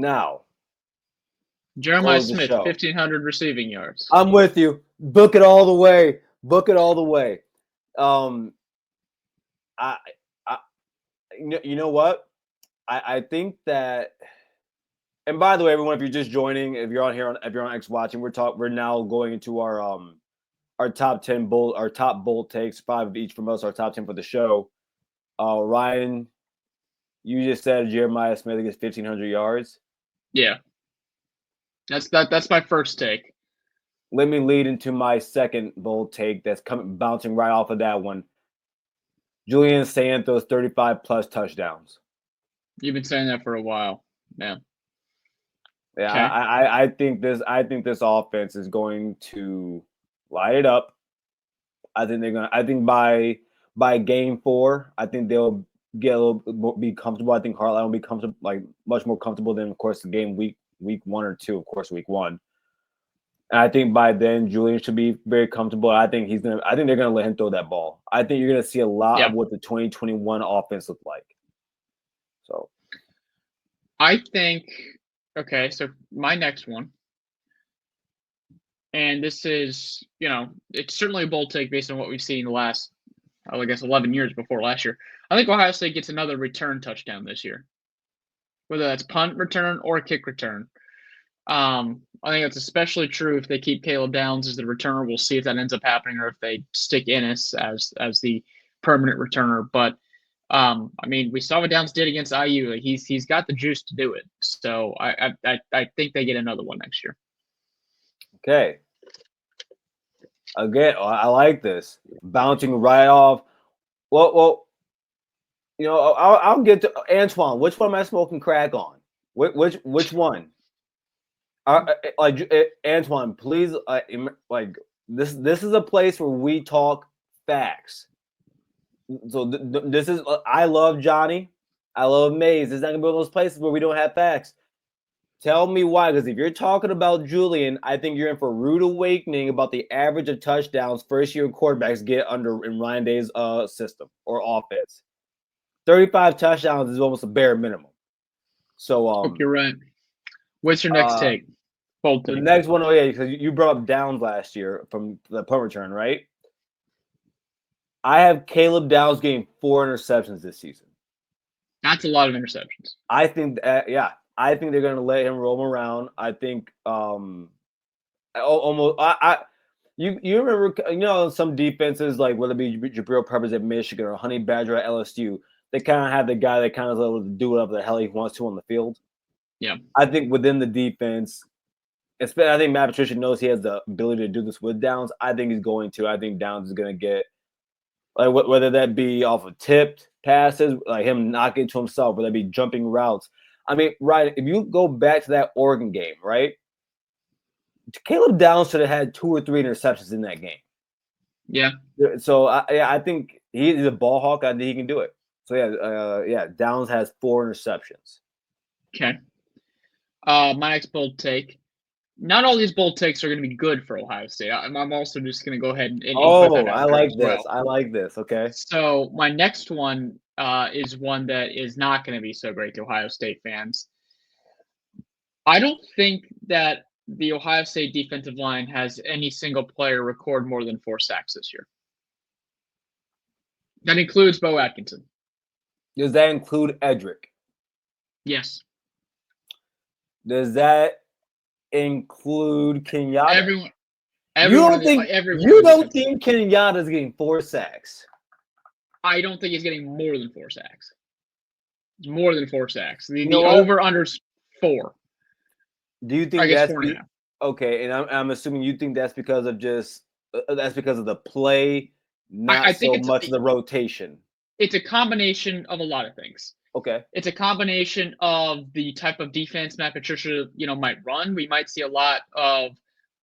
Now, Jeremiah close the Smith, show. 1,500 receiving yards. I'm with you. Book it all the way. Book it all the way. I you know what? I think that. And by the way, everyone, if you're just joining, if you're on X watching, we're now going into our top 10 our top bold takes, 5 of each from us, our top 10 for the show. Ryan, you just said Jeremiah Smith gets 1,500 yards. Yeah. That's my first take. Let me lead into my second bold take that's bouncing right off of that one. Julian Santos, 35 plus touchdowns. You've been saying that for a while, man. Yeah, Okay. I think this offense is going to light it up. I think by game 4, I think they'll get a little be comfortable. I think Hartline will be comfortable, like much more comfortable than, of course, the game week 1 or 2, of course, week 1. And I think by then Julian should be very comfortable. I think they're gonna let him throw that ball. I think you're gonna see a lot of what the 2021 offense looked like. So I think so my next one, and this is, it's certainly a bold take based on what we've seen the last, I guess, 11 years before last year. I think Ohio State gets another return touchdown this year, whether that's punt return or kick return. I think that's especially true if they keep Caleb Downs as the returner. We'll see if that ends up happening or if they stick Ennis as the permanent returner. But we saw what Downs did against IU. Like, he's got the juice to do it. So I think they get another one next year. okay. Again, I like this bouncing right off. Well, I'll get to Antoine. Which one am I smoking crack on? Which one? Antoine, please. This is a place where we talk facts. So this is. I love Johnny. I love Maze. It's not gonna be one of those places where we don't have facts. Tell me why, because if you're talking about Julian, I think you're in for a rude awakening about the average of touchdowns first-year quarterbacks get under in Ryan Day's system or offense. 35 touchdowns is almost a bare minimum. So you're right. What's your next take? Bold take. The next one, because you brought up Downs last year from the punt return, right? I have Caleb Downs getting 4 interceptions this season. That's a lot of interceptions. I think I think they're going to let him roam around. I think you remember some defenses, like whether it be Jabril Peppers at Michigan or Honey Badger at LSU, they kind of have the guy that kind of able to do whatever the hell he wants to on the field. Yeah, I think within the defense, I think Matt Patricia knows he has the ability to do this with Downs. I think he's going to. I think Downs is going to get, like, whether that be off of tipped passes, like him knocking to himself, whether that be jumping routes. I mean, right, if you go back to that Oregon game, right, Caleb Downs should have had 2 or 3 interceptions in that game. Yeah. So, I think he's a ball hawk. I think he can do it. So, Downs has 4 interceptions. Okay. My next bold take. Not all these bold takes are going to be good for Ohio State. I'm also just going to go ahead and put that out I like this. well. I like this. Okay. So my next one is one that is not going to be so great to Ohio State fans. I don't think that the Ohio State defensive line has any single player record more than 4 sacks this year. That includes Bo Atkinson. Does that include Edric? Yes. Does that include Kenyatta? Everyone you don't think Kenyatta's getting 4 sacks? I don't think he's getting more than 4 sacks. It's more than 4 sacks. The over-under's 4. Do you think that's okay? And I'm assuming you think that's because of the play, not so much of the rotation. It's a combination of a lot of things. Okay. It's a combination of the type of defense Matt Patricia, might run. We might see a lot of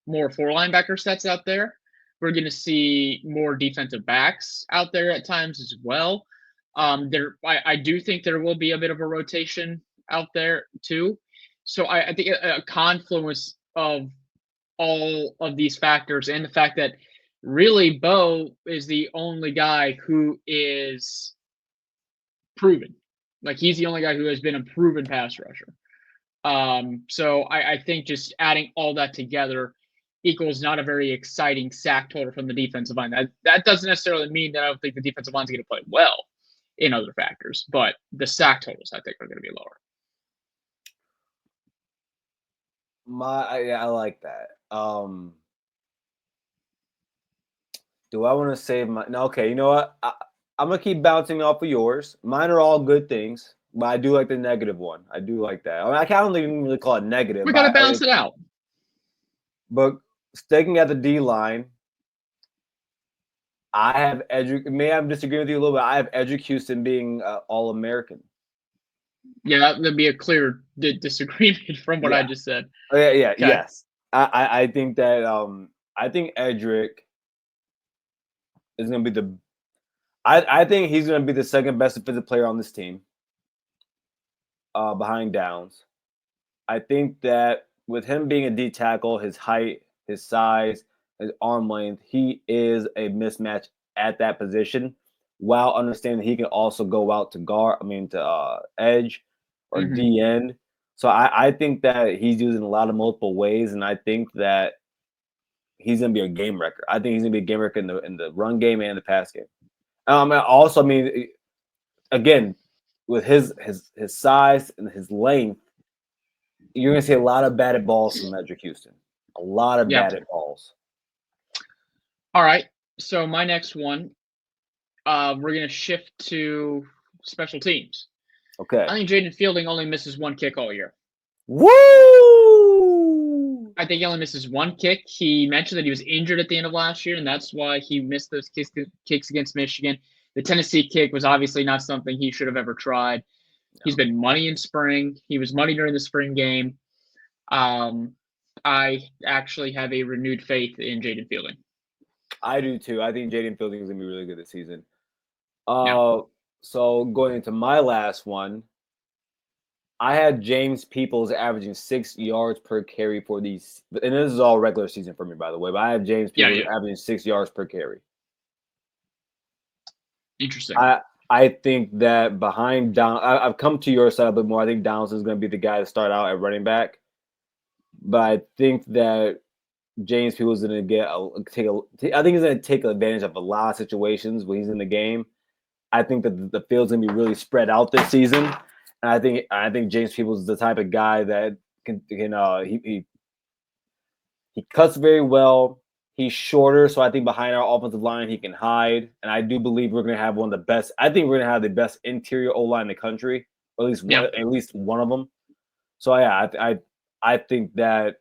more 4 linebacker sets out there. We're going to see more defensive backs out there at times as well. I do think there will be a bit of a rotation out there too. So I think a confluence of all of these factors and the fact that really Bo is the only guy who is proven. Like, he's the only guy who has been a proven pass rusher. So I think just adding all that together equals not a very exciting sack total from the defensive line. That doesn't necessarily mean that I don't think the defensive line's going to play well in other factors, but the sack totals I think are going to be lower. I like that. Do I want to save my? No, okay. You know what? I'm gonna keep bouncing off of yours. Mine are all good things, but I do like the negative one. I do like that. I mean, I can't even really call it negative, We got to but balance it out. but sticking at the D line, I have May I disagree with you a little bit? I have Houston being All American. Yeah, that'd be a clear disagreement from what I just said. Oh, yeah, Okay. yes. I think that I think Edric is gonna be the I think he's gonna be the second best defensive player on this team. Behind Downs. I think that with him being a D tackle, his height, his size, his arm length, he is a mismatch at that position. While understanding he can also go out to guard, to edge or D end. So I think that he's using a lot of multiple ways, and I think that he's gonna be a game wrecker. I think he's gonna be a game wrecker in the run game and the pass game. Also, again, with his size and his length, you're going to see a lot of batted balls from Edric Houston. A lot of batted balls. All right. So my next one, we're going to shift to special teams. Okay. I think Jaden Fielding only misses one kick all year. Woo! I think he only misses one kick. He mentioned that he was injured at the end of last year, and that's why he missed those kicks against Michigan. The Tennessee kick was obviously not something he should have ever tried. No. He's been money in spring. He was money during the spring game. I actually have a renewed faith in Jaden Fielding. I do too. I think Jaden Fielding is going to be really good this season. So going into my last one, I had James Peoples averaging 6 yards per carry for these, and this is all regular season for me, by the way. But I have James Peoples averaging 6 yards per carry. Interesting. I think that behind Downs, I've come to your side a bit more. I think Downs is going to be the guy to start out at running back, but I think that James Peoples is going to I think he's going to take advantage of a lot of situations when he's in the game. I think that the field's going to be really spread out this season. And I think James Peoples is the type of guy that he cuts very well. He's shorter, so I think behind our offensive line he can hide. And I do believe we're going to have one of the best. I think we're going to have the best interior O line in the country, or at least one of them. So yeah, I think that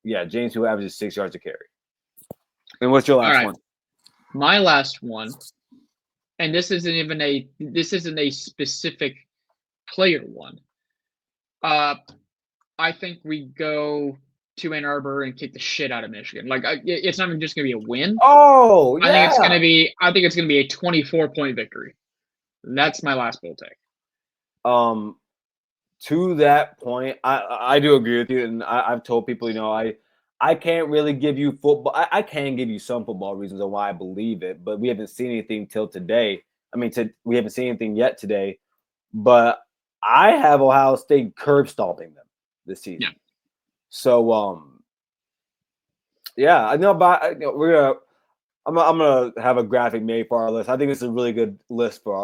James Peoples averages 6 yards a carry. And what's your last one? My last one, and this isn't a specific player one. I think we go to Ann Arbor and kick the shit out of Michigan. Like it's not even just going to be a win. Oh, yeah. I think it's going to be a 24-point victory. That's my last bold take. To that point, I do agree with you, and I've told people, I can't really give you football. I can give you some football reasons on why I believe it, but we haven't seen anything till today. We haven't seen anything yet today, but I have Ohio State curb stomping them this season. Yeah. So, I know, but I'm gonna have a graphic made for our list. I think it's a really good list for